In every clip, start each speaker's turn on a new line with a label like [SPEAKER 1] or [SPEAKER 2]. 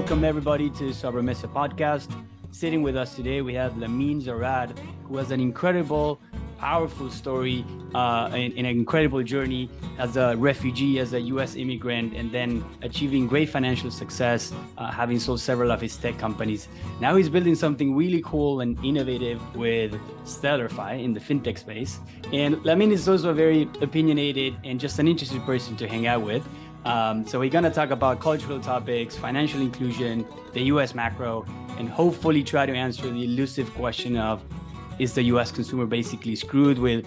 [SPEAKER 1] Welcome everybody to Sobremesa podcast. Sitting with us today, we have Lamine Zarrad, who has an incredible, powerful story and an incredible journey as a refugee, as a US immigrant, and then achieving great financial success, having sold several of his tech companies. Now he's building something really cool and innovative with StellarFi in the fintech space. And Lamine is also a very opinionated and just an interesting person to hang out with. So we're going to talk about cultural topics, financial inclusion, the US macro, and hopefully try to answer the elusive question of, is the US consumer basically screwed with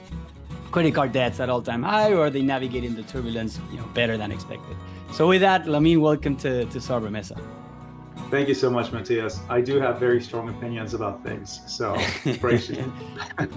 [SPEAKER 1] credit card debts at all-time high, or are they navigating the turbulence better than expected? So with that, Lamine, welcome to Sobremesa.
[SPEAKER 2] Thank you so much, Matthias. I do have very strong opinions about things, so inspiration.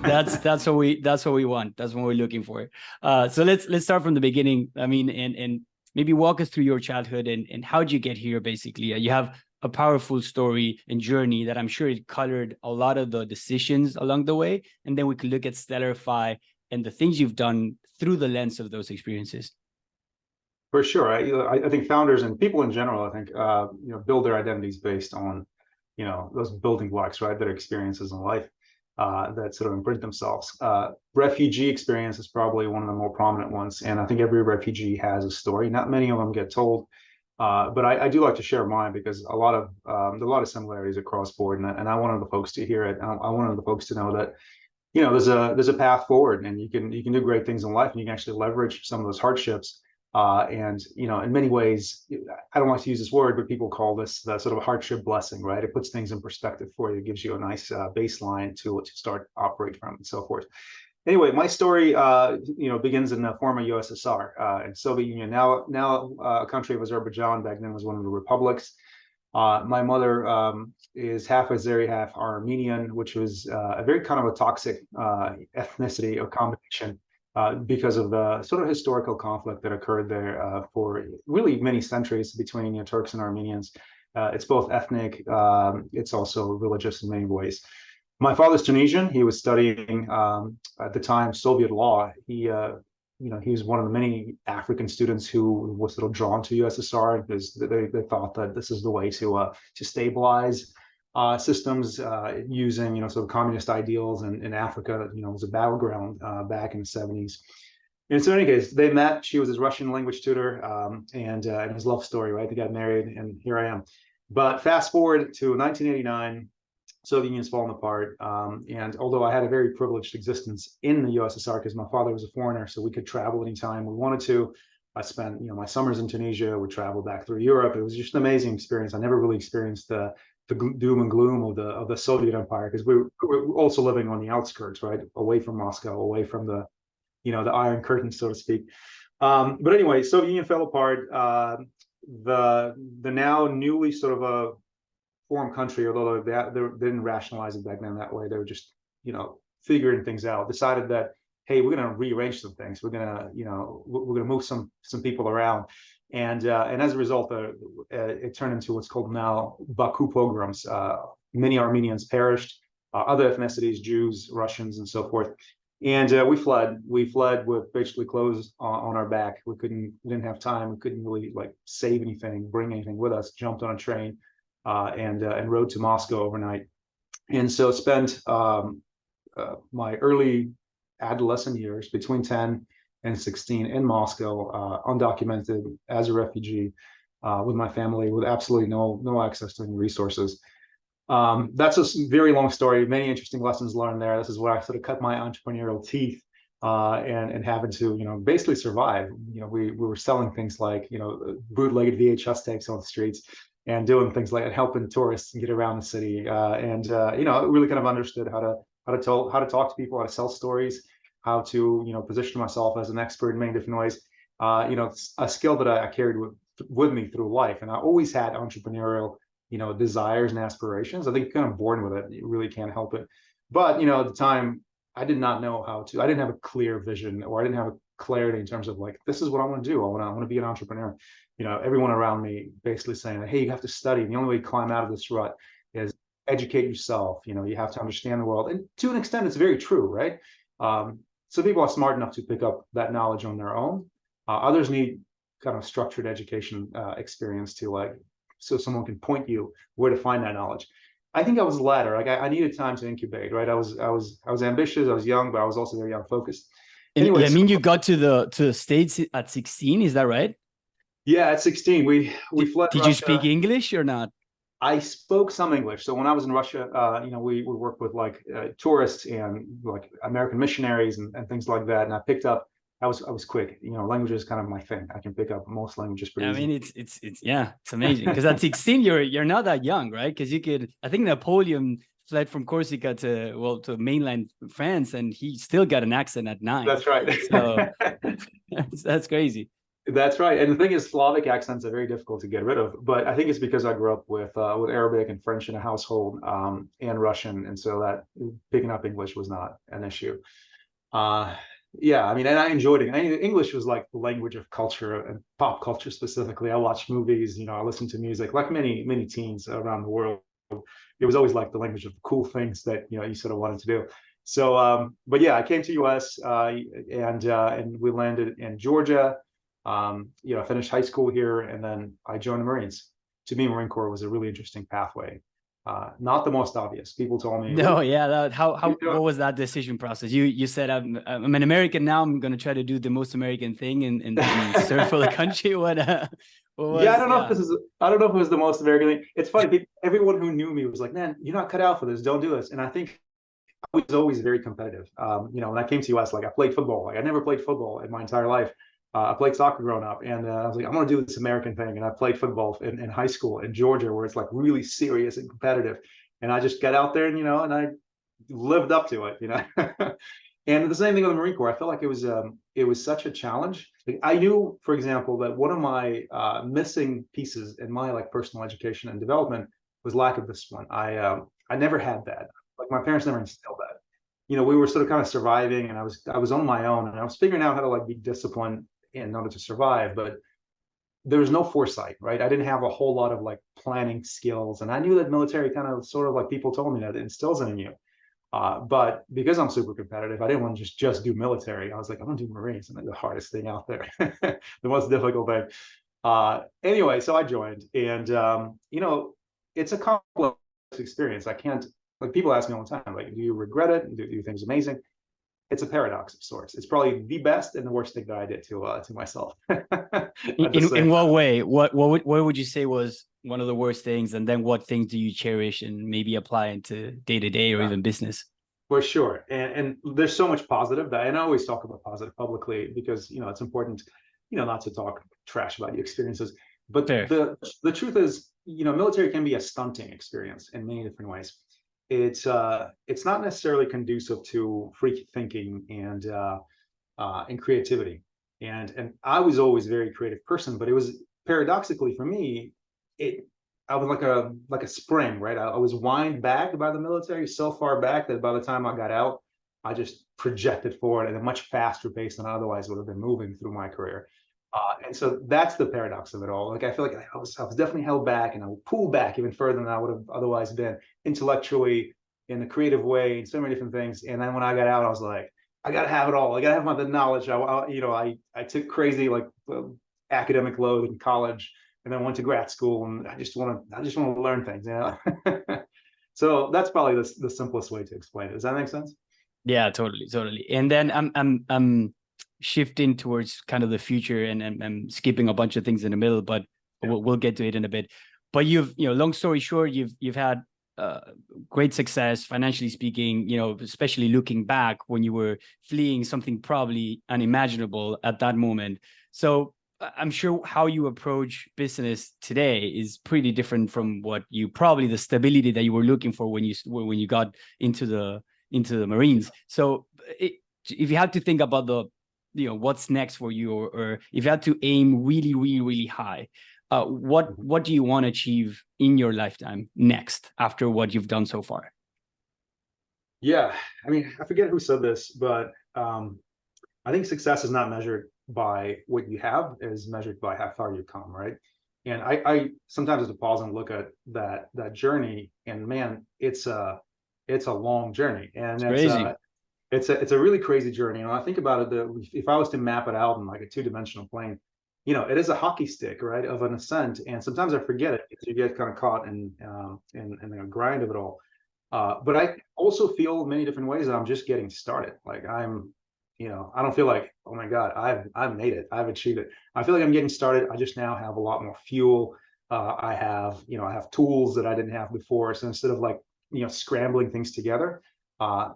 [SPEAKER 1] that's what we want. That's what we're looking for. So let's start from the beginning. I mean, and maybe walk us through your childhood and how did you get here, basically. You have a powerful story and journey that I'm sure it colored a lot of the decisions along the way. And then we can look at StellarFi and the things you've done through the lens of those experiences.
[SPEAKER 2] For sure. I think founders and people in general, I think, build their identities based on, those building blocks, right? Their experiences in life that sort of imprint themselves. Refugee experience is probably one of the more prominent ones. And I think every refugee has a story. Not many of them get told. But I do like to share mine because there are a lot of similarities across board, and I wanted the folks to hear it. I wanted the folks to know that, there's a path forward, and you can do great things in life, and you can actually leverage some of those hardships. And in many ways, I don't like to use this word, but people call this the sort of hardship blessing, right? It puts things in perspective for you. It gives you a nice baseline to start operate from, and so forth. Anyway, my story, begins in the former USSR, in Soviet Union, now a country of Azerbaijan. Back then was one of the republics. My mother is half Azeri, half Armenian, which was a very kind of a toxic ethnicity or combination because of the sort of historical conflict that occurred there for really many centuries between Turks and Armenians. It's both ethnic, it's also religious in many ways. My father's Tunisian. He was studying at the time Soviet law. He was one of the many African students who was sort of drawn to USSR because they thought that this is the way to stabilize systems using sort of communist ideals. And in Africa, was a battleground back in the 70s. And so, in any case, they met. She was his Russian language tutor, and his love story. Right, they got married, and here I am. But fast forward to 1989. Soviet Union's fallen apart. And although I had a very privileged existence in the USSR because my father was a foreigner, so we could travel anytime we wanted to. I spent, my summers in Tunisia. We traveled back through Europe. It was just an amazing experience. I never really experienced the doom and gloom of the Soviet Empire because we were also living on the outskirts, right, away from Moscow, away from the Iron Curtain, so to speak. But anyway, Soviet Union fell apart. The now newly sort of a form country, although they didn't rationalize it back then that way. They were just, figuring things out, decided that, hey, we're going to rearrange some things. We're going to move some people around. And as a result, it turned into what's called now Baku pogroms. Many Armenians perished, other ethnicities, Jews, Russians, and so forth. And we fled. We fled with basically clothes on our back. We didn't have time. We couldn't really save anything, bring anything with us. Jumped on a train. And rode to Moscow overnight. And so spent my early adolescent years between 10 and 16 in Moscow, undocumented as a refugee with my family, with absolutely no access to any resources. That's a very long story, many interesting lessons learned there. This is where I sort of cut my entrepreneurial teeth and having to, basically survive. We were selling things like, bootlegged VHS tapes on the streets, and doing things like helping tourists get around the city, and really kind of understood how to talk to people, how to sell stories, how to position myself as an expert in many different ways. A skill that I carried with me through life, and I always had entrepreneurial desires and aspirations. I think kind of born with it. You really can't help it. But at the time, I did not know how to. I didn't have a clear vision, or I didn't have a clarity in terms of this is what I want to do. I want to be an entrepreneur. Everyone around me basically saying, hey, you have to study. And the only way to climb out of this rut is educate yourself. You have to understand the world. And to an extent, it's very true, right? So people are smart enough to pick up that knowledge on their own. Others need kind of structured education experience to so someone can point you where to find that knowledge. I think I was the latter. Like I needed time to incubate, right? I was ambitious, I was young, but I was also very young focused.
[SPEAKER 1] And
[SPEAKER 2] Anyway,
[SPEAKER 1] I mean, you got to the States at 16, is that right?
[SPEAKER 2] yeah, at 16, we fled
[SPEAKER 1] Did you speak
[SPEAKER 2] Russia.
[SPEAKER 1] English or not?
[SPEAKER 2] I spoke some English. So when I was in Russia, we worked with like tourists and like American missionaries and things like that. And I picked up. I was quick. Language is kind of my thing. I can pick up most languages pretty
[SPEAKER 1] I
[SPEAKER 2] easy.
[SPEAKER 1] mean, it's yeah, it's amazing. Because at 16, you're not that young, right? Because you could, I think Napoleon fled from Corsica to mainland France, and he still got an accent at 9.
[SPEAKER 2] That's right.
[SPEAKER 1] So that's crazy.
[SPEAKER 2] That's right. And the thing is, Slavic accents are very difficult to get rid of. But I think it's because I grew up with Arabic and French in a household, and Russian, and so that picking up English was not an issue. Yeah, I mean, and I enjoyed it. English was like the language of culture and pop culture specifically. I watched movies, I listened to music, like many teens around the world. It was always like the language of cool things that you sort of wanted to do. So, but yeah, I came to US, and we landed in Georgia. I finished high school here, and then I joined the Marines. To me, Marine Corps was a really interesting pathway. Not the most obvious. People told me,
[SPEAKER 1] No, yeah. What was that decision process? You said I'm an American now. I'm gonna try to do the most American thing and serve for the country. What was,
[SPEAKER 2] yeah, I don't know if it was the most American thing. It's funny. Everyone who knew me was like, "Man, you're not cut out for this. Don't do this." And I think I was always very competitive. When I came to US, like I played football. Like I never played football in my entire life. I played soccer growing up, and I was like, I'm going to do this American thing. And I played football in high school in Georgia, where it's like really serious and competitive. And I just got out there, and I lived up to it. And the same thing with the Marine Corps. I felt like it was such a challenge. Like, I knew, for example, that one of my missing pieces in my like personal education and development was lack of discipline. I never had that. Like my parents never instilled that. We were sort of kind of surviving, and I was on my own, and I was figuring out how to like be disciplined in order to survive, but there was no foresight, right? I didn't have a whole lot of like planning skills, and I knew that military kind of sort of like people told me that it instills it in you. But because I'm super competitive, I didn't want to just do military. I was like, I'm gonna do Marines, and the hardest thing out there, the most difficult thing. Anyway, so I joined, and it's a complex experience. I can't, like, people ask me all the time, like, do you regret it? Do you think it's amazing? It's a paradox of sorts. It's probably the best and the worst thing that I did to myself.
[SPEAKER 1] In what way? What would you say was one of the worst things, and then what things do you cherish and maybe apply into day to day or even business?
[SPEAKER 2] For sure, and there's so much positive that, and I always talk about positive publicly because it's important, not to talk trash about your experiences. But
[SPEAKER 1] Fair.
[SPEAKER 2] the truth is, military can be a stunting experience in many different ways. It's not necessarily conducive to free thinking and creativity. And I was always a very creative person, but it was paradoxically for me, I was like a spring, right? I was wind back by the military so far back that by the time I got out, I just projected forward at a much faster pace than I otherwise would have been moving through my career. And so that's the paradox of it all. Like I feel like I was definitely held back, and I would pull back even further than I would have otherwise been intellectually, in a creative way, in so many different things. And then when I got out, I was like, I gotta have it all. I gotta have the knowledge. I took crazy like academic load in college, and then went to grad school, and I just want to learn things. So that's probably the simplest way to explain it. Does that make sense?
[SPEAKER 1] Yeah, totally. And then I'm shifting towards kind of the future, and I'm skipping a bunch of things in the middle, but we'll get to it in a bit. But long story short, you've had great success financially speaking, especially looking back when you were fleeing something probably unimaginable at that moment. So I'm sure how you approach business today is pretty different from what the stability that you were looking for when you got into the Marines. So if you had to think about what's next for you, or if you had to aim really, really, really high, what do you want to achieve in your lifetime next after what you've done so far?
[SPEAKER 2] Yeah, I mean, I forget who said this, but I think success is not measured by what you have, is measured by how far you've come, right? And I sometimes have to pause and look at that journey, and man, it's a long journey, and
[SPEAKER 1] it's crazy.
[SPEAKER 2] It's a really crazy journey. And I think about it, that if I was to map it out in like a two-dimensional plane, it is a hockey stick, right, of an ascent. And sometimes I forget it because you get kind of caught in the grind of it all. But I also feel many different ways that I'm just getting started. Like I don't feel like, oh my God, I've made it, I've achieved it. I feel like I'm getting started. I just now have a lot more fuel. I have tools that I didn't have before. So instead of like, scrambling things together,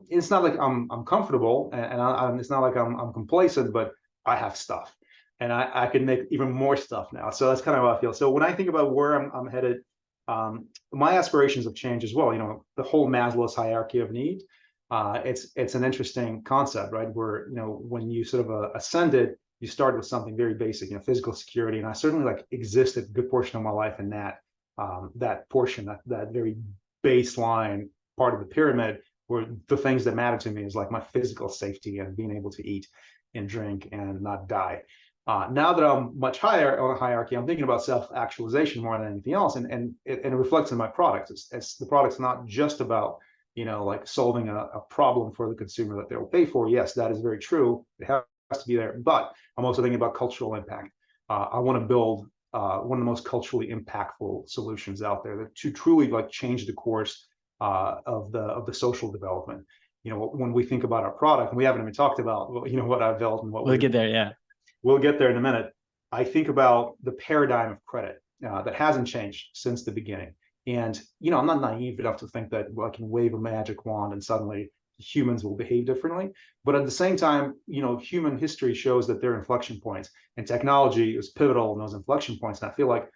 [SPEAKER 2] it's not like I'm comfortable, and it's not like I'm complacent, but I have stuff, and I can make even more stuff now. So that's kind of how I feel. So when I think about where I'm headed, my aspirations have changed as well. The whole Maslow's hierarchy of need. It's an interesting concept, right? Where when you sort of ascended, you start with something very basic, physical security, and I certainly like existed a good portion of my life in that portion, that very baseline part of the pyramid, where the things that matter to me is like my physical safety and being able to eat and drink and not die. Now that I'm much higher on a hierarchy, I'm thinking about self-actualization more than anything else, and it reflects in my products. It's the product's not just about like solving a problem for the consumer that they'll pay for. Yes, that is very true. It has to be there, but I'm also thinking about cultural impact. I want to build one of the most culturally impactful solutions out there to truly like change the course of the social development. When we think about our product, and we haven't even talked about what I've built and what
[SPEAKER 1] we'll get there. Yeah,
[SPEAKER 2] we'll get there in a minute. I think about the paradigm of credit that hasn't changed since the beginning. And I'm not naive enough to think that I can wave a magic wand and suddenly humans will behave differently. But at the same time, human history shows that there are inflection points, and technology is pivotal in those inflection points. And I feel like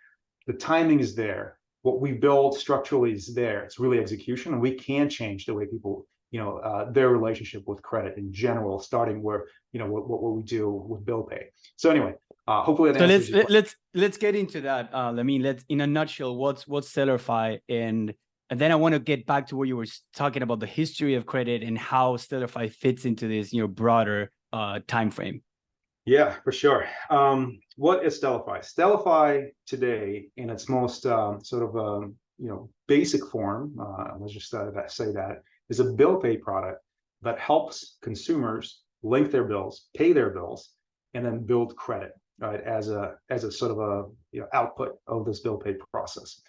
[SPEAKER 2] the timing is there. What we build structurally is there. It's really execution, and we can change the way people, their relationship with credit in general, starting where, what we do with bill pay. So anyway, hopefully that answers your question.
[SPEAKER 1] Let's get into that. Let's, in a nutshell, what's StellarFi, and then I want to get back to where you were talking about the history of credit and how StellarFi fits into this, broader time frame.
[SPEAKER 2] Yeah, for sure. What is StellarFi? StellarFi today, in its most basic form, let's just say that, is a bill pay product that helps consumers link their bills, pay their bills, and then build credit, right, as a sort of a output of this bill pay process.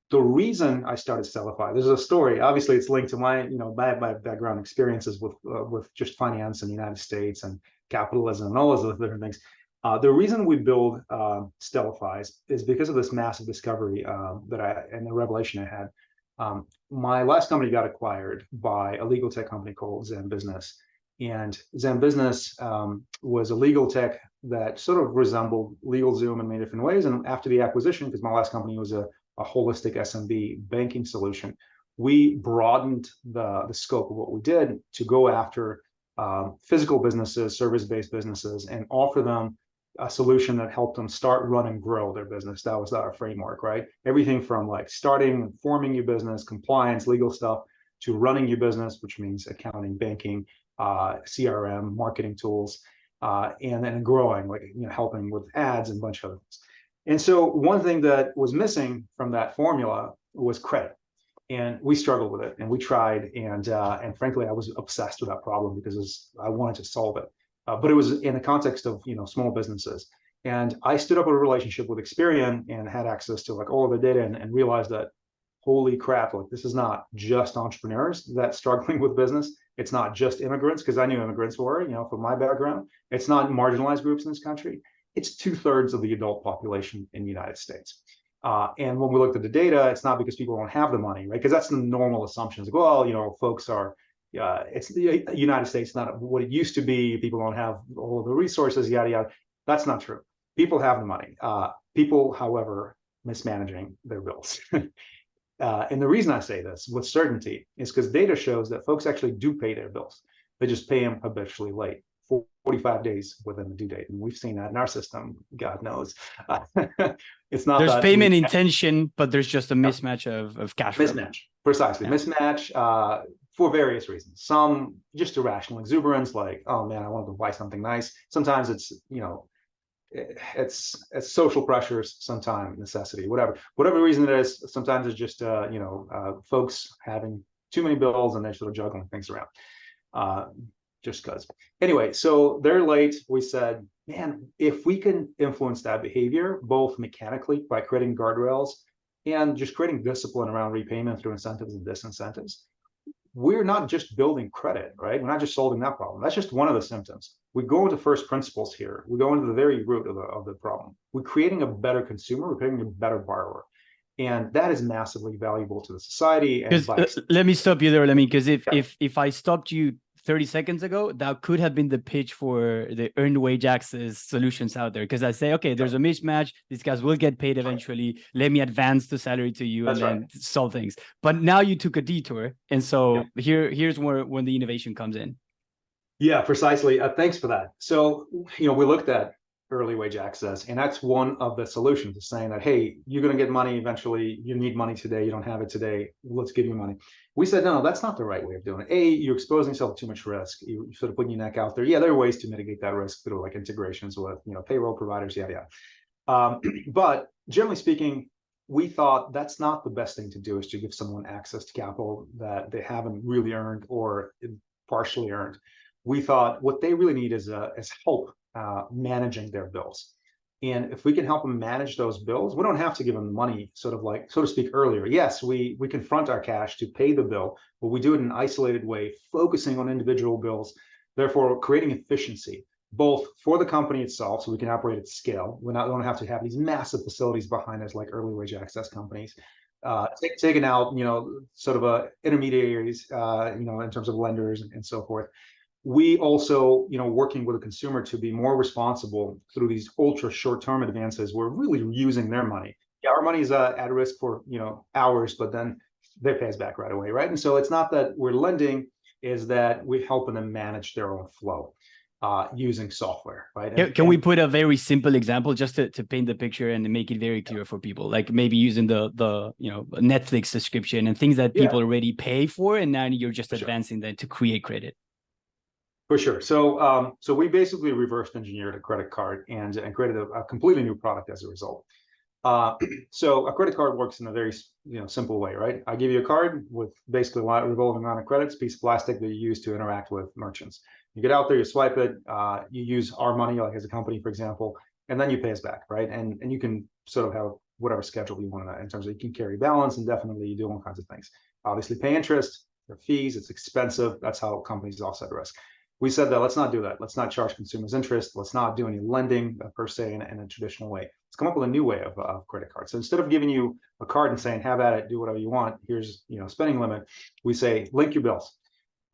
[SPEAKER 2] The reason I started StellarFi, there's a story. Obviously, it's linked to my my background experiences with just finance in the United States and capitalism and all those other different things. The reason we build StellarFi is because of this massive discovery and the revelation I had. My last company got acquired by a legal tech company called Zen Business. And Zen Business was a legal tech that sort of resembled LegalZoom in many different ways. And after the acquisition, because my last company was a holistic SMB banking solution, we broadened the scope of what we did to go after physical businesses, service-based businesses, and offer them a solution that helped them start, run, and grow their business. That was our framework, right? Everything from like starting, forming your business, compliance, legal stuff, to running your business, which means accounting, banking, CRM, marketing tools, and then growing, like helping with ads and a bunch of other things. And so one thing that was missing from that formula was credit. And we struggled with it, and we tried, and frankly, I was obsessed with that problem because I wanted to solve it. But it was in the context of small businesses. And I stood up a relationship with Experian and had access to like all of the data, and realized that, holy crap, like this is not just entrepreneurs that's struggling with business. It's not just immigrants, because I knew immigrants were, from my background. It's not marginalized groups in this country. It's 2/3 of the adult population in the United States. And when we looked at the data, it's not because people don't have the money, right? Because that's the normal assumptions. Well, folks are, it's the United States, not what it used to be. People don't have all of the resources, yada, yada. That's not true. People have the money. People, however, mismanaging their bills. And the reason I say this with certainty is because data shows that folks actually do pay their bills. They just pay them habitually late, 45 days within the due date. And we've seen that in our system, God knows. It's not
[SPEAKER 1] there's
[SPEAKER 2] that
[SPEAKER 1] payment intention, but there's just a mismatch of cash flow.
[SPEAKER 2] Mismatch, precisely. Yeah. Mismatch for various reasons. Some just irrational exuberance, like, oh man, I wanted to buy something nice. Sometimes it's, it's social pressures, sometimes necessity, whatever reason it is. Sometimes it's just folks having too many bills and they're sort of juggling things around, just because. Anyway, so they're late. We said, man, if we can influence that behavior, both mechanically by creating guardrails and just creating discipline around repayment through incentives and disincentives, we're not just building credit, right? We're not just solving that problem. That's just one of the symptoms. We go into first principles here. We go into the very root of the problem. We're creating a better consumer. We're creating a better borrower. And that is massively valuable to the society. And
[SPEAKER 1] Because let me stop you there, Lamine, because
[SPEAKER 2] Yeah.
[SPEAKER 1] if I stopped you 30 seconds ago, that could have been the pitch for the earned wage access solutions out there. Because I say, okay, there's a mismatch. These guys will get paid eventually. Let me advance the salary to you
[SPEAKER 2] That's
[SPEAKER 1] and then solve things. But now you took a detour. And so here's where when the innovation comes in.
[SPEAKER 2] Yeah, precisely. Thanks for that. So, we looked at early wage access, and that's one of the solutions, is saying that, hey, you're going to get money eventually. You need money today. You don't have it today. Let's give you money. We said, no, that's not the right way of doing it. You're exposing yourself to too much risk. You're sort of putting your neck out there. Yeah, there are ways to mitigate that risk through like integrations with, payroll providers, yada, yada. But generally speaking, we thought that's not the best thing to do, is to give someone access to capital that they haven't really earned or partially earned. We thought what they really need is help managing their bills. And if we can help them manage those bills, we don't have to give them the money, sort of like, so to speak, earlier. Yes, we confront our cash to pay the bill, but we do it in an isolated way, focusing on individual bills, therefore creating efficiency, both for the company itself, so we can operate at scale. We don't have to have these massive facilities behind us like early wage access companies. Taking out, sort of intermediaries, in terms of lenders and so forth. We also, working with a consumer to be more responsible through these ultra short-term advances. We're really using their money. Yeah, our money is at risk for, hours, but then they pay us back right away, right? And so it's not that we're lending, is that we're helping them manage their own flow using software, right?
[SPEAKER 1] Can we put a very simple example just to paint the picture and make it very clear for people, like maybe using the Netflix subscription and things that people already pay for, and now you're just advancing that to create credit?
[SPEAKER 2] For sure. So we basically reversed engineered a credit card and created a completely new product as a result. So a credit card works in a very simple way, right? I give you a card with basically a revolving amount of credits, piece of plastic that you use to interact with merchants. You get out there, you swipe it, you use our money, like as a company, for example, and then you pay us back, right? And you can sort of have whatever schedule you want in terms of, you can carry balance, and definitely you do all kinds of things. Obviously pay interest, there are fees, it's expensive. That's how companies offset risk. We said that let's not do that. Let's not charge consumers interest. Let's not do any lending per se in a traditional way. Let's come up with a new way of credit cards. So instead of giving you a card and saying, have at it, do whatever you want, here's spending limit, we say, link your bills.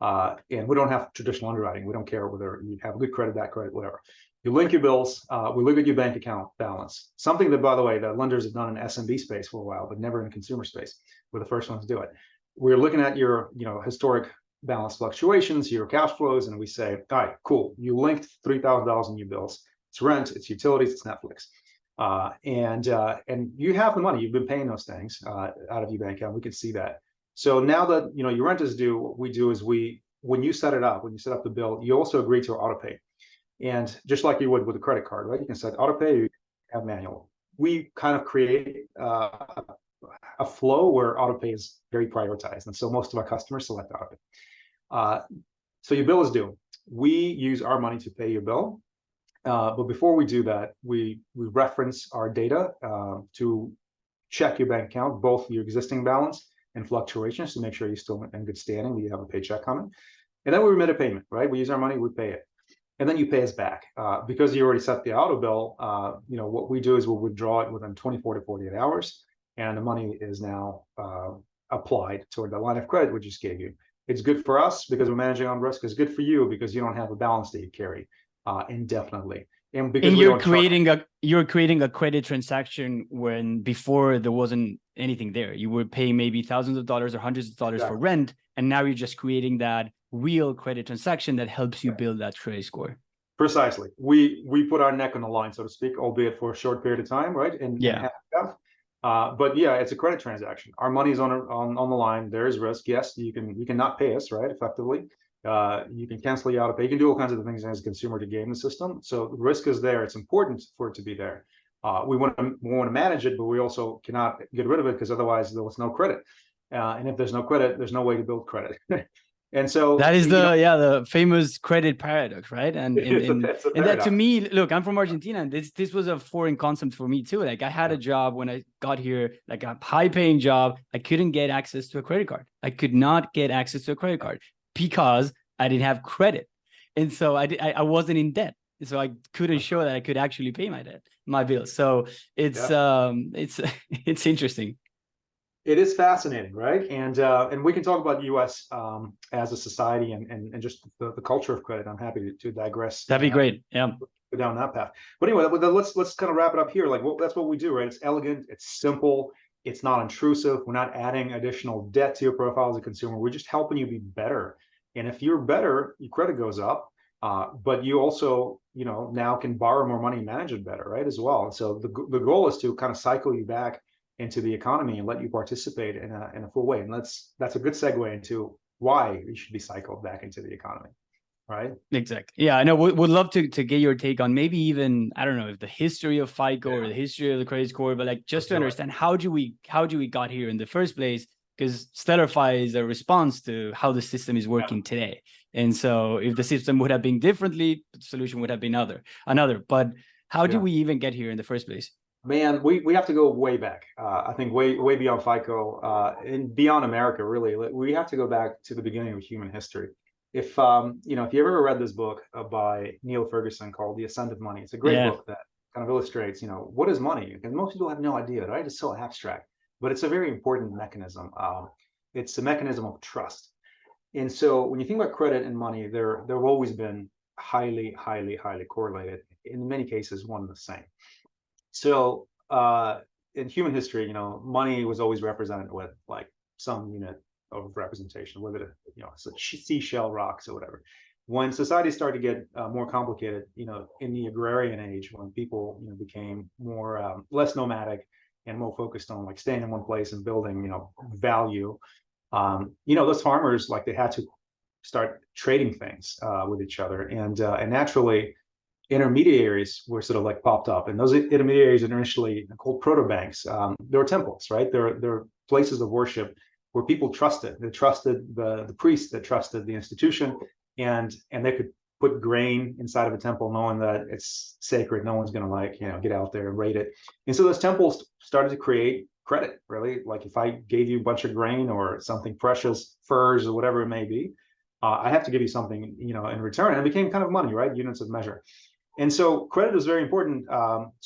[SPEAKER 2] And we don't have traditional underwriting. We don't care whether you have good credit, bad credit, whatever. You link your bills. We look at your bank account balance. Something that, by the way, that lenders have done in SMB space for a while, but never in consumer space. We're the first ones to do it. We're looking at your historic balance fluctuations, your cash flows, and we say, all right, cool. You linked $3,000 in your bills. It's rent, it's utilities, it's Netflix, and you have the money. You've been paying those things out of your bank account. We can see that. So now that your rent is due, what we do is when you set it up, when you set up the bill, you also agree to auto pay, and just like you would with a credit card, right? You can set auto pay, you have manual. We kind of create a flow where auto pay is very prioritized, and so most of our customers select auto pay. So your bill is due. We use our money to pay your bill. But before we do that, we reference our data to check your bank account, both your existing balance and fluctuations, to make sure you're still in good standing, you have a paycheck coming. And then we remit a payment, right? We use our money, we pay it. And then you pay us back. Because you already set the auto bill, what we do is we'll withdraw it within 24 to 48 hours. And the money is now applied toward the line of credit we just gave you. It's good for us because we're managing on risk. It's good for you because you don't have a balance that you carry indefinitely. And because
[SPEAKER 1] you're creating a credit transaction when before there wasn't anything there. You were paying maybe thousands of dollars or hundreds of dollars for rent, and now you're just creating that real credit transaction that helps you build that credit score.
[SPEAKER 2] Precisely. We put our neck on the line, so to speak, albeit for a short period of time, right? And but yeah, it's a credit transaction. Our money's on the line. There is risk. Yes, you can not pay us, right? Effectively, you can cancel you out of pay. You can do all kinds of things as a consumer to game the system. So the risk is there. It's important for it to be there. We want to manage it, but we also cannot get rid of it because otherwise there was no credit. And if there's no credit, there's no way to build credit. And so,
[SPEAKER 1] that is
[SPEAKER 2] you know,
[SPEAKER 1] the famous credit paradox, right? And
[SPEAKER 2] that's a
[SPEAKER 1] and that, to
[SPEAKER 2] paradox.
[SPEAKER 1] me, look, I'm from Argentina, and this was a foreign concept for me too. Like, I had a job when I got here, like a high paying job. I couldn't get access to a credit card. I could not get access to a credit card because I didn't have credit, and so I wasn't in debt. So I couldn't show that I could actually pay my bills. So it's it's interesting.
[SPEAKER 2] It is fascinating, right? And we can talk about U.S. As a society and just the culture of credit. I'm happy to digress
[SPEAKER 1] That'd be great. Yeah,
[SPEAKER 2] down that path. But anyway, let's kind of wrap it up here. Like, that's what we do, right? It's elegant, it's simple, it's not intrusive. We're not adding additional debt to your profile as a consumer. We're just helping you be better. And if you're better, your credit goes up. But you also, now can borrow more money and manage it better, right? As well. And so the goal is to kind of cycle you back into the economy and let you participate in a full way. And that's a good segue into why you should be cycled back into the economy, right?
[SPEAKER 1] exactly. Yeah, I know. Would love to get your take on maybe even, I don't know, if the history of FICO or the history of the credit score, but like just to understand how do we got here in the first place? Because StellarFi is a response to how the system is working today. And so if the system would have been differently, the solution would have been another. But how do we even get here in the first place?
[SPEAKER 2] Man, we have to go way back. I think way beyond FICO and beyond America, really. We have to go back to the beginning of human history. If if you ever read this book by Neil Ferguson called The Ascent of Money, it's a great book that kind of illustrates, what is money? Because most people have no idea, right? It's so abstract, but it's a very important mechanism. It's a mechanism of trust. And so when you think about credit and money, they've always been highly correlated. In many cases, one and the same. So in human history, money was always represented with like some unit of representation, whether it's seashell, rocks, or whatever. When society started to get more complicated, in the agrarian age, when people became more less nomadic and more focused on like staying in one place and building value, those farmers, like, they had to start trading things with each other, and naturally intermediaries were sort of like popped up, and those intermediaries are initially called proto-banks. There were temples, right? There were places of worship where people trusted. They trusted the priest, that trusted the institution, and they could put grain inside of a temple knowing that it's sacred. No one's going to get out there and raid it. And so those temples started to create credit, really. Like, if I gave you a bunch of grain or something precious, furs or whatever it may be, I have to give you something, in return. And it became kind of money, right? Units of measure. And so credit is very important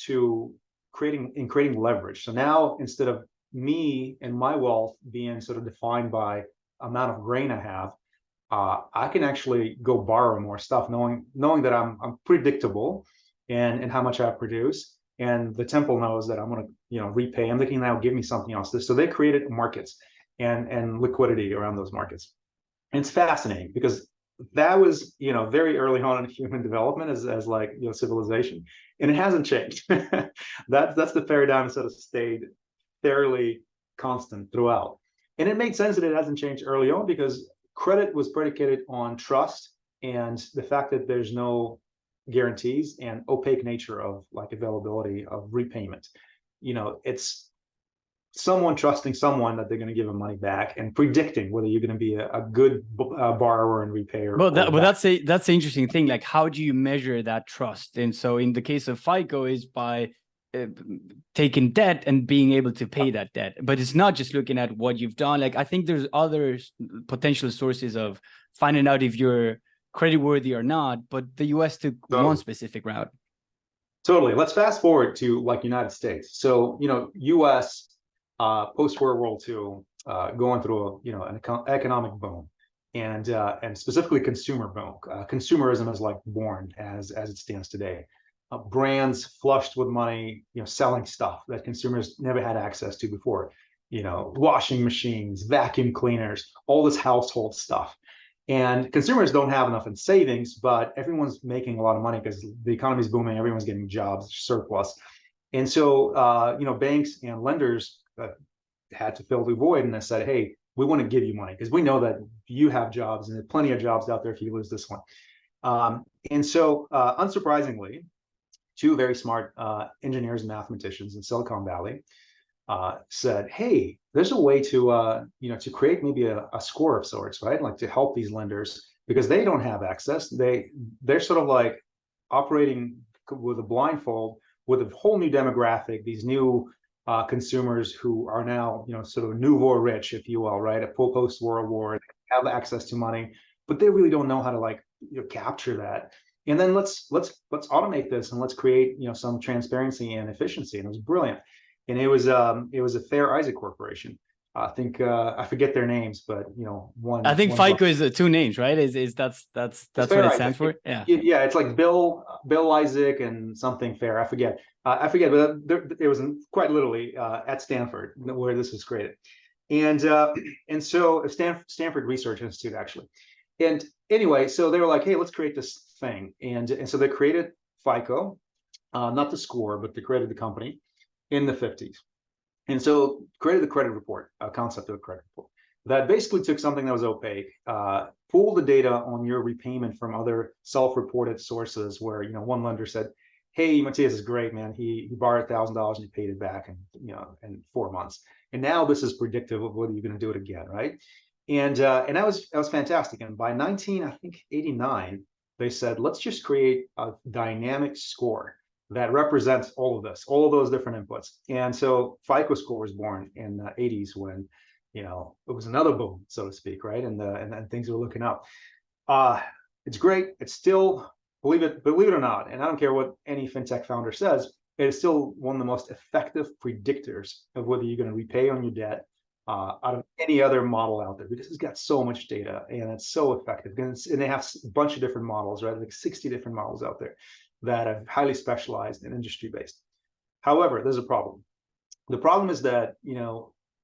[SPEAKER 2] to creating leverage. So now, instead of me and my wealth being sort of defined by amount of grain I have, I can actually go borrow more stuff, knowing that I'm predictable and how much I produce, and the temple knows that I'm going to repay. I'm thinking now, give me something else. So they created markets and liquidity around those markets. And it's fascinating because that was very early on in human development as like civilization, and it hasn't changed. That's the paradigm that sort of stayed fairly constant throughout, and it made sense that it hasn't changed early on because credit was predicated on trust and the fact that there's no guarantees and opaque nature of like availability of repayment. It's someone trusting someone that they're going to give them money back and predicting whether you're going to be a good borrower and repayer.
[SPEAKER 1] Well, that's an interesting thing. Like, how do you measure that trust? And so in the case of FICO is by taking debt and being able to pay that debt. But it's not just looking at what you've done. Like, I think there's other potential sources of finding out if you're creditworthy or not, but the US took one specific route.
[SPEAKER 2] Totally. Let's fast forward to like United States. So, US post-World War II, going through an economic boom, and specifically consumer boom. Consumerism is like born as it stands today. Brands flushed with money, selling stuff that consumers never had access to before. Washing machines, vacuum cleaners, all this household stuff. And consumers don't have enough in savings, but everyone's making a lot of money because the economy is booming. Everyone's getting jobs, surplus. And so, banks and lenders had to fill the void, and they said, hey, we want to give you money because we know that you have jobs and there are plenty of jobs out there if you lose this one. And so, unsurprisingly, two very smart engineers and mathematicians in Silicon Valley said, hey, there's a way to to create maybe a score of sorts, right? Like to help these lenders because they don't have access. They're sort of like operating with a blindfold with a whole new demographic, these new consumers who are now, sort of nouveau rich, if you will, right? At post World War, they have access to money, but they really don't know how to like capture that. And then let's automate this and let's create some transparency and efficiency. And it was brilliant. And it was a Fair Isaac Corporation. I think I forget their names, but
[SPEAKER 1] I think
[SPEAKER 2] one
[SPEAKER 1] FICO is two names, right? Is that's what
[SPEAKER 2] Fair
[SPEAKER 1] it
[SPEAKER 2] Isaac.
[SPEAKER 1] stands for? Yeah.
[SPEAKER 2] Yeah, it's like Bill Isaac and something Fair. I forget, but it was quite literally at Stanford where this was created, and so Stanford Research Institute actually. And anyway, so they were like, hey, let's create this thing, and so they created FICO, not the score, but they created the company in the 50s. And so created the credit report, concept of a credit report that basically took something that was opaque, pulled the data on your repayment from other self-reported sources where, one lender said, hey, Matthias is great, man. He borrowed $1,000 and he paid it back in 4 months. And now this is predictive of whether you're going to do it again, right? And that was fantastic. And by 1989, they said, let's just create a dynamic score that represents all of this, all of those different inputs. And so FICO score was born in the 80s when, it was another boom, so to speak, right? And things were looking up. It's great. It's still, believe it or not, and I don't care what any fintech founder says, it is still one of the most effective predictors of whether you're going to repay on your debt out of any other model out there, because it's got so much data and it's so effective. And they have a bunch of different models, right? Like 60 different models out there that are highly specialized and industry based. However, there's a problem. The problem is that,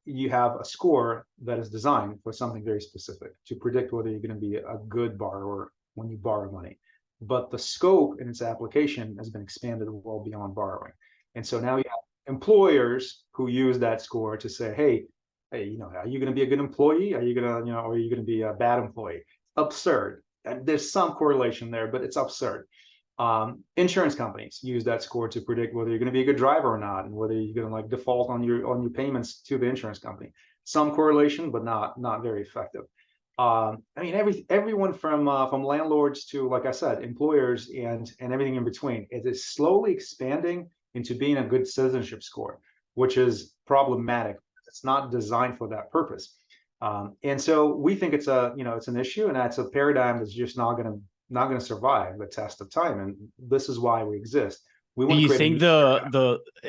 [SPEAKER 2] you have a score that is designed for something very specific to predict whether you're going to be a good borrower when you borrow money. But the scope in its application has been expanded well beyond borrowing. And so now you have employers who use that score to say, hey, are you going to be a good employee? Are you going to, or are you going to be a bad employee? Absurd. And there's some correlation there, but it's absurd. Insurance companies use that score to predict whether you're going to be a good driver or not, and whether you're going to like default on your payments to the insurance company. Some correlation, but not very effective. I mean, everyone from landlords to, like I said, employers and everything in between. It is slowly expanding into being a good citizenship score, which is problematic. It's not designed for that purpose. And so we think it's an issue, and that's a paradigm that's just not going to survive the test of time, and this is why we exist. We want
[SPEAKER 1] do you
[SPEAKER 2] to
[SPEAKER 1] think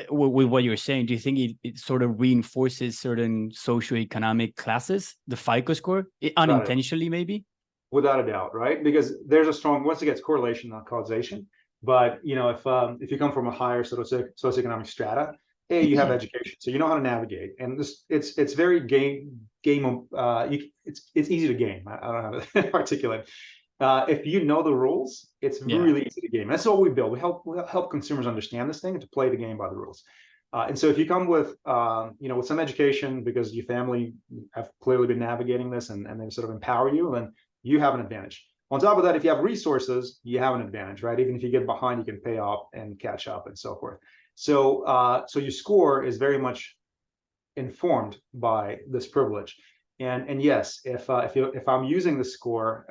[SPEAKER 1] with what you're saying, do you think it sort of reinforces certain socioeconomic classes, the FICO score, unintentionally maybe?
[SPEAKER 2] Without a doubt, right? Because there's a strong, once again, it's correlation, not causation. But if you come from a higher socioeconomic strata, you have education, so you know how to navigate, and it's very it's easy to game. I don't know how to articulate. If you know the rules, it's really easy to game. That's what we build. We help consumers understand this thing and to play the game by the rules. And so if you come with with some education, because your family have clearly been navigating this and they sort of empower you, then you have an advantage. On top of that, if you have resources, you have an advantage, right? Even if you get behind, you can pay off and catch up and so forth. So your score is very much informed by this privilege. And yes, if I'm using the score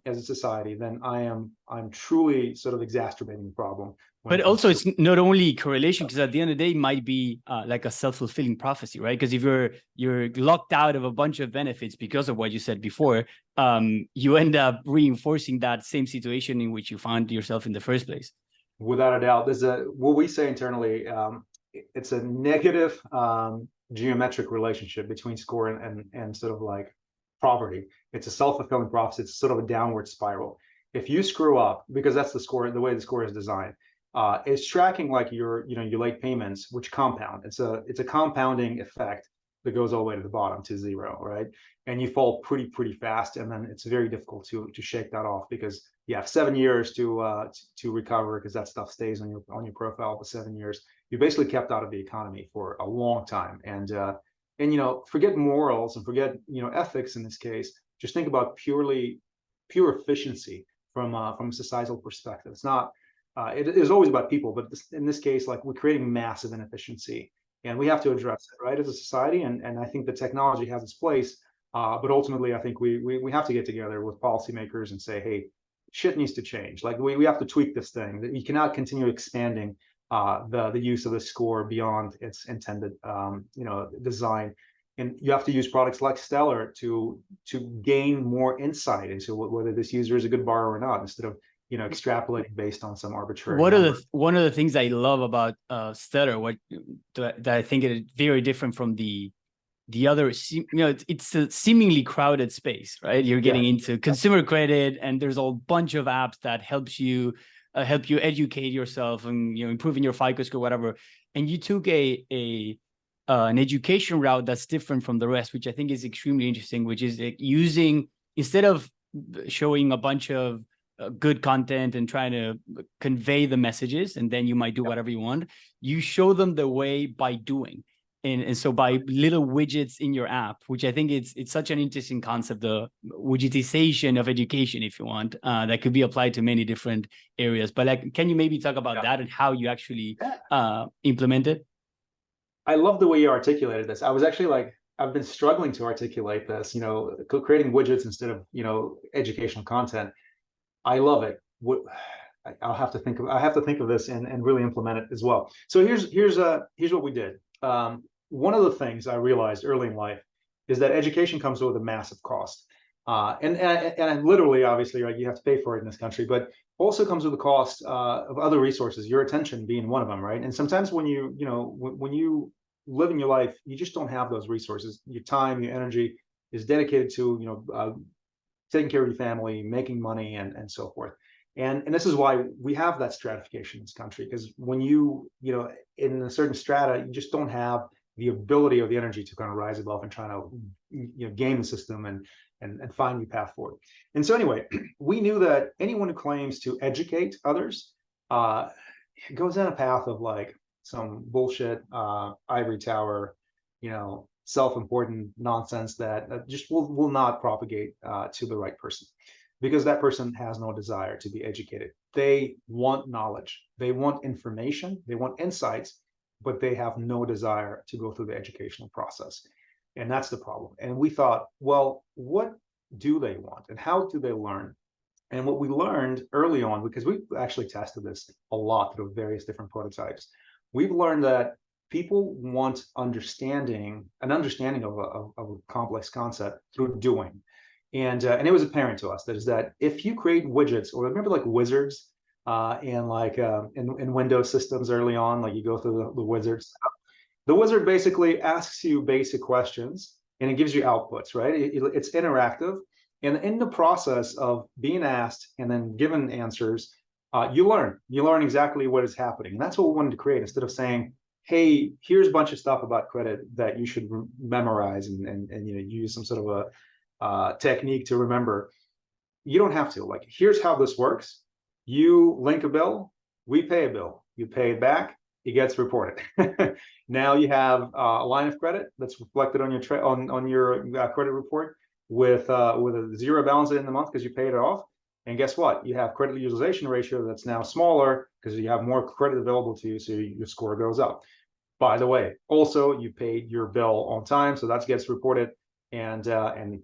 [SPEAKER 2] as a society, then I'm truly sort of exacerbating the problem.
[SPEAKER 1] But also, it's not only correlation, because at the end of the day, it might be like a self-fulfilling prophecy, right? Because if you're locked out of a bunch of benefits because of what you said before, you end up reinforcing that same situation in which you found yourself in the first place.
[SPEAKER 2] Without a doubt, there's what we say internally. It's a negative geometric relationship between score and sort of like poverty. It's a self-fulfilling prophecy. It's sort of a downward spiral. If you screw up, because that's the way the score is designed, it's tracking like your late payments, which compound. It's a compounding effect that goes all the way to the bottom to zero, right? And you fall pretty fast, and then it's very difficult to shake that off, because you have 7 years to recover, because that stuff stays on your profile for 7 years. You're basically kept out of the economy for a long time, and forget morals and forget ethics in this case. Just think about pure efficiency from a societal perspective. It's not. It is always about people, but in this case, like, we're creating massive inefficiency, and we have to address it, right, as a society. And I think the technology has its place, but ultimately, I think we have to get together with policymakers and say, hey, shit needs to change. Like we have to tweak this thing. That you cannot continue expanding the use of the score beyond its intended design. And you have to use products like Stellar to gain more insight into whether this user is a good borrower or not, instead of extrapolating based on some arbitrary number.
[SPEAKER 1] One of the things I love about Stellar, that I think is very different from the other, it's a seemingly crowded space, right? You're getting into consumer credit, and there's a bunch of apps that help you educate yourself and improving your FICO score, whatever. And you took an education route that's different from the rest, which I think is extremely interesting, which is using, instead of showing a bunch of good content and trying to convey the messages, and then you might do whatever you want, you show them the way by doing. And so by little widgets in your app, which I think it's such an interesting concept, the widgetization of education, if you want, that could be applied to many different areas. But like, can you maybe talk about that and how you actually implement it?
[SPEAKER 2] I love the way you articulated this. I was actually I've been struggling to articulate this, creating widgets instead of, educational content. I love it. I have to think of this and really implement it as well. So here's what we did. One of the things I realized early in life is that education comes with a massive cost. And literally, obviously, right, you have to pay for it in this country, but also comes with the cost of other resources, your attention being one of them, right? And sometimes when when you live in your life, you just don't have those resources. Your time, your energy is dedicated to taking care of your family, making money, and so forth. And this is why we have that stratification in this country, because when in a certain strata, you just don't have the ability or the energy to kind of rise above and try to game the system and find your path forward. And so anyway, we knew that anyone who claims to educate others goes down a path of like some bullshit ivory tower, self-important nonsense that just will not propagate to the right person, because that person has no desire to be educated. They want knowledge, they want information, they want insights, but they have no desire to go through the educational process. And that's the problem. And we thought, well, what do they want and how do they learn? And what we learned early on, because we've actually tested this a lot through various different prototypes, we've learned that people want an understanding of a complex concept through doing. And it was apparent to us that if you create widgets, or remember like wizards in Windows systems early on, like you go through the wizards. The wizard basically asks you basic questions and it gives you outputs, right? It's interactive. And in the process of being asked and then given answers, you learn exactly what is happening. And that's what we wanted to create, instead of saying, hey, here's a bunch of stuff about credit that you should memorize and use some sort of a technique to remember. You don't have to. Like, here's how this works. You link a bill, we pay a bill, you pay it back, it gets reported. Now you have a line of credit that's reflected on your credit report with a zero balance in the month because you paid it off. And guess what? You have credit utilization ratio that's now smaller because you have more credit available to you, so your score goes up. By the way, also you paid your bill on time, so that gets reported, and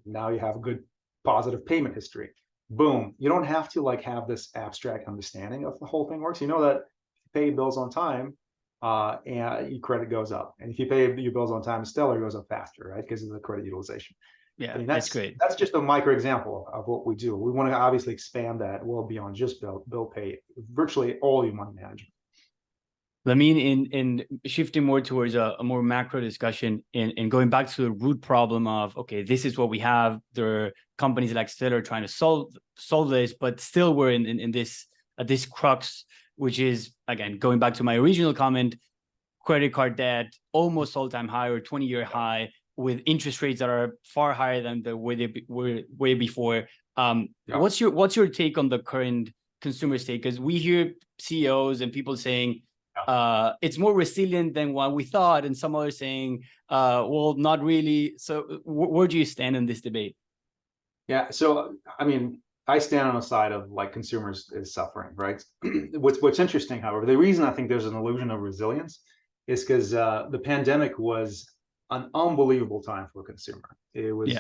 [SPEAKER 2] now you have a good positive payment history. Boom. You don't have to have this abstract understanding of the whole thing works. You know that if you pay bills on time, and your credit goes up. And if you pay your bills on time, Stellar goes up faster, right? Because of the credit utilization.
[SPEAKER 1] Yeah,
[SPEAKER 2] I mean,
[SPEAKER 1] that's great.
[SPEAKER 2] That's just a micro example of what we do. We want to obviously expand that well beyond just bill pay, virtually all your money management.
[SPEAKER 1] Lamine, in shifting more towards a more macro discussion and going back to the root problem of, okay, this is what we have. There are companies like Stellar trying to solve this, but still we're in this crux, which is, again, going back to my original comment, credit card debt, almost all-time high or 20-year high, with interest rates that are far higher than the way they were way before. What's your take on the current consumer state? Because we hear CEOs and people saying, it's more resilient than what we thought, and some others saying, well, not really. So where do you stand in this debate?
[SPEAKER 2] Yeah, so I mean, I stand on the side of consumers is suffering, right? What's interesting, however, the reason I think there's an illusion of resilience is because the pandemic was an unbelievable time for a consumer. It was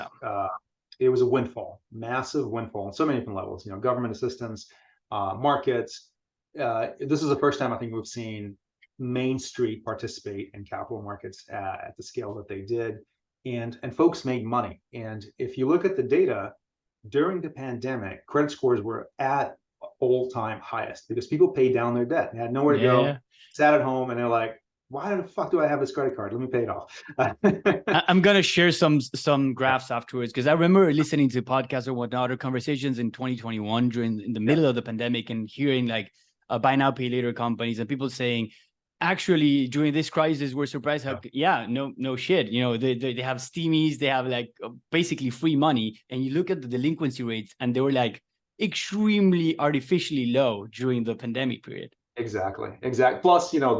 [SPEAKER 2] it was a windfall, massive windfall on so many different levels. You know, government assistance, markets. This is the first time I think we've seen Main Street participate in capital markets at the scale that they did, and folks made money. And if you look at the data during the pandemic, credit scores were at all-time highest because people paid down their debt. They had nowhere to go, sat at home, and they're like, why the fuck do I have this credit card? Let me pay it off.
[SPEAKER 1] I'm gonna share some graphs afterwards, because I remember listening to podcasts or whatnot, or conversations in 2021 in the middle of the pandemic, and hearing like buy now pay later companies and people saying, actually during this crisis we're surprised how no shit, you know, they have steamies, they have like basically free money, and you look at the delinquency rates and they were like extremely artificially low during the pandemic period.
[SPEAKER 2] Exactly. Plus, you know,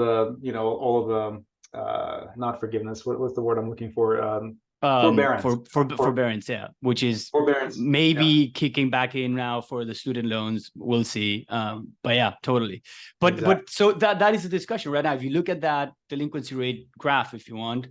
[SPEAKER 2] all of the not forgiveness. What's the word I'm looking for? Forbearance.
[SPEAKER 1] Forbearance, yeah, which is
[SPEAKER 2] forbearance,
[SPEAKER 1] maybe kicking back in now for the student loans. We'll see. But yeah, totally. But so that is the discussion right now. If you look at that delinquency rate graph, if you want,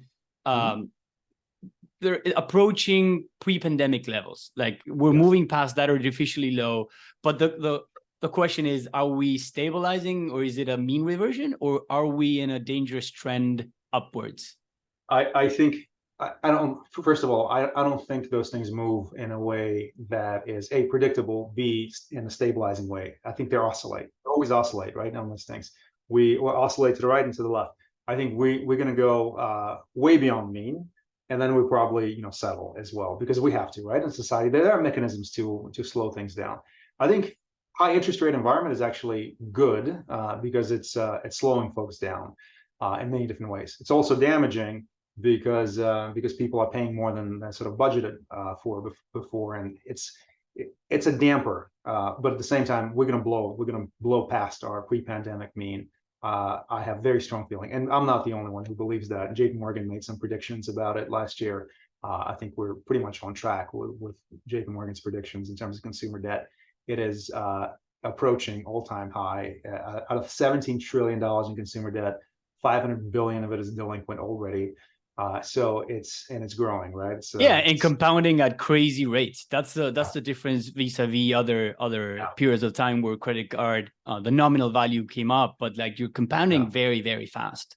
[SPEAKER 1] they're approaching pre-pandemic levels. Like we're moving past that artificially low. But the question is, are we stabilizing, or is it a mean reversion, or are we in a dangerous trend upwards?
[SPEAKER 2] I think I don't. First of all, I don't think those things move in a way that is A, predictable, B, in a stabilizing way. I think they oscillate. They always oscillate, right? On those things, we oscillate to the right and to the left. I think we're going to go way beyond mean, and then we probably, you know, settle as well, because we have to, right? In society, there are mechanisms to slow things down. I think high interest rate environment is actually good because it's slowing folks down in many different ways. It's also damaging because people are paying more than sort of budgeted for before, and it's a damper. But at the same time, we're going to blow past our pre-pandemic mean. I have very strong feeling, and I'm not the only one who believes that. JP Morgan made some predictions about it last year. I think we're pretty much on track with JP Morgan's predictions in terms of consumer debt. It is approaching all-time high. Out of $17 trillion in consumer debt, 500 billion of it is delinquent already. So it's growing, right? So
[SPEAKER 1] and compounding at crazy rates. That's the difference vis-a-vis other periods of time where credit card the nominal value came up, but like you're compounding very, very fast.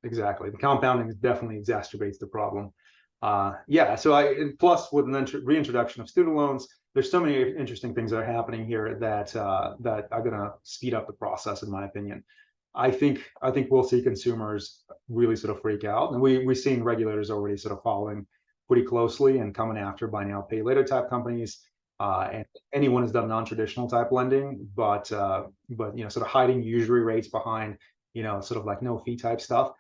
[SPEAKER 2] Exactly, the compounding definitely exacerbates the problem. So plus with the reintroduction of student loans, there's so many interesting things that are happening here that that are going to speed up the process, in my opinion. I think we'll see consumers really sort of freak out, and we're seeing regulators already sort of following pretty closely and coming after buy now pay later type companies, and anyone who's done non-traditional type lending, but you know, sort of hiding usury rates behind, you know, sort of like no fee type stuff.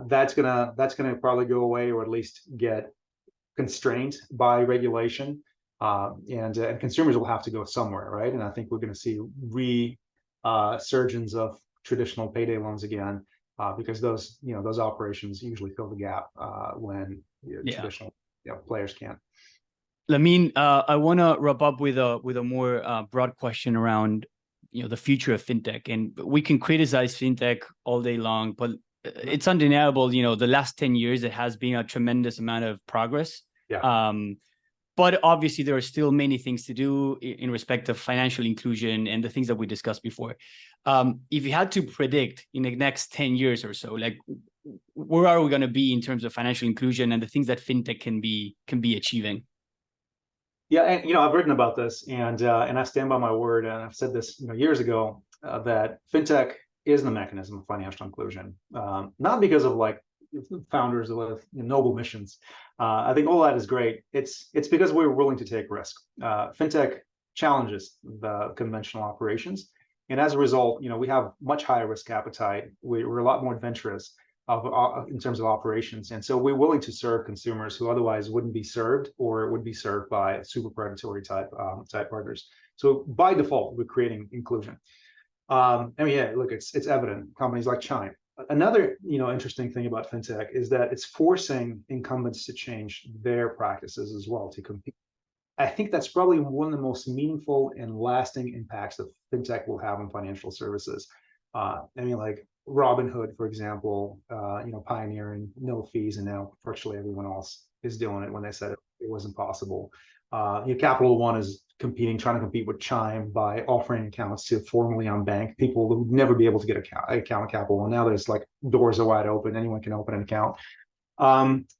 [SPEAKER 2] That's gonna probably go away, or at least get constrained by regulation, and consumers will have to go somewhere, right? And I think we're going to see resurgence of traditional payday loans again, because those operations usually fill the gap when traditional players can't.
[SPEAKER 1] Lamine, I want to wrap up with a more broad question around, you know, the future of fintech. And we can criticize fintech all day long, but it's undeniable, you know, the last 10 years, it has been a tremendous amount of progress. But obviously there are still many things to do in respect of financial inclusion and the things that we discussed before. If you had to predict in the next 10 years or so, like where are we going to be in terms of financial inclusion and the things that fintech can be achieving?
[SPEAKER 2] Yeah, and you know, I've written about this, and I stand by my word, and I've said this, you know, years ago, that fintech is the mechanism of financial inclusion, not because of like founders with noble missions. I think all that is great. It's because we're willing to take risk. Fintech challenges the conventional operations, and as a result, you know, we have much higher risk appetite. We're a lot more adventurous in terms of operations, and so we're willing to serve consumers who otherwise wouldn't be served, or would be served by super predatory type partners. So by default, we're creating inclusion. I mean, yeah, look, it's evident. Companies like Chime. Another, you know, interesting thing about fintech is that it's forcing incumbents to change their practices as well to compete. I think that's probably one of the most meaningful and lasting impacts that fintech will have on financial services. I mean, like Robinhood, for example, pioneering no fees, and now virtually everyone else is doing it when they said it wasn't possible. Capital One is trying to compete with Chime by offering accounts to formerly unbanked people who would never be able to get an account at Capital One. Now there's like doors are wide open; anyone can open an account.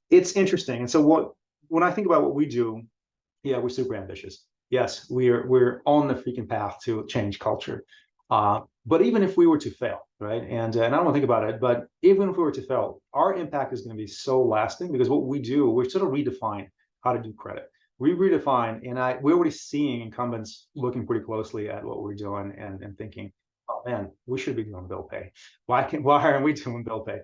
[SPEAKER 2] It's interesting, and so when I think about what we do, yeah, we're super ambitious. Yes, we're on the freaking path to change culture. But even if we were to fail, right? And I don't want to think about it, but even if we were to fail, our impact is going to be so lasting because what we do, we sort of redefine how to do credit. We redefine, and we're already seeing incumbents looking pretty closely at what we're doing and thinking, oh man, we should be doing bill pay. Why aren't we doing bill pay?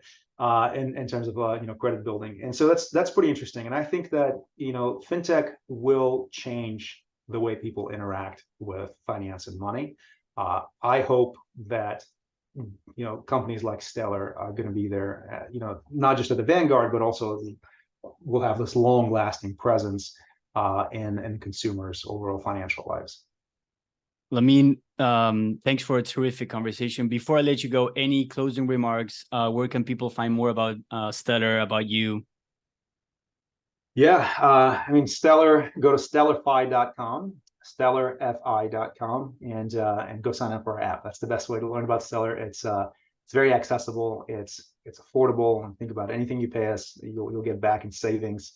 [SPEAKER 2] In terms of credit building, and so that's pretty interesting. And I think that fintech will change the way people interact with finance and money. I hope that companies like Stellar are going to be there, not just at the vanguard, but also will have this long-lasting presence in consumers' overall financial lives.
[SPEAKER 1] Lamine, thanks for a terrific conversation. Before I let you go, any closing remarks? Where can people find more about Stellar, about you?
[SPEAKER 2] Yeah, Stellar, go to StellarFi.com, StellarFi.com, and go sign up for our app. That's the best way to learn about Stellar. It's very accessible. It's affordable. And think about it. Anything you pay us, you'll get back in savings.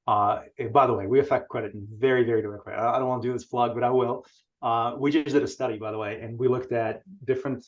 [SPEAKER 2] By the way, we affect credit in very, very direct way. I don't want to do this plug, but I will. We just did a study, by the way, and we looked at different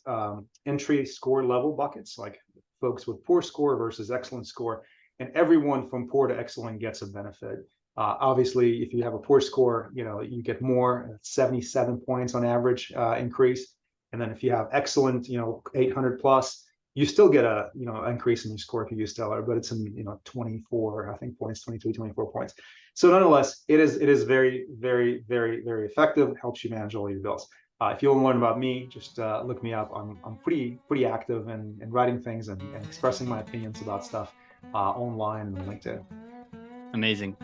[SPEAKER 2] entry score level buckets, like folks with poor score versus excellent score, and everyone from poor to excellent gets a benefit. Obviously, if you have a poor score, you get more, 77 points on average increase, and then if you have excellent, 800 plus, you still get a increase in your score if you use Stellar, but it's in 24, I think points, 23, 24 points. So nonetheless, it is very, very, very, very effective. It helps you manage all your bills. If you want to learn about me, just look me up. I'm pretty active in writing things and expressing my opinions about stuff online and on LinkedIn.
[SPEAKER 1] Amazing.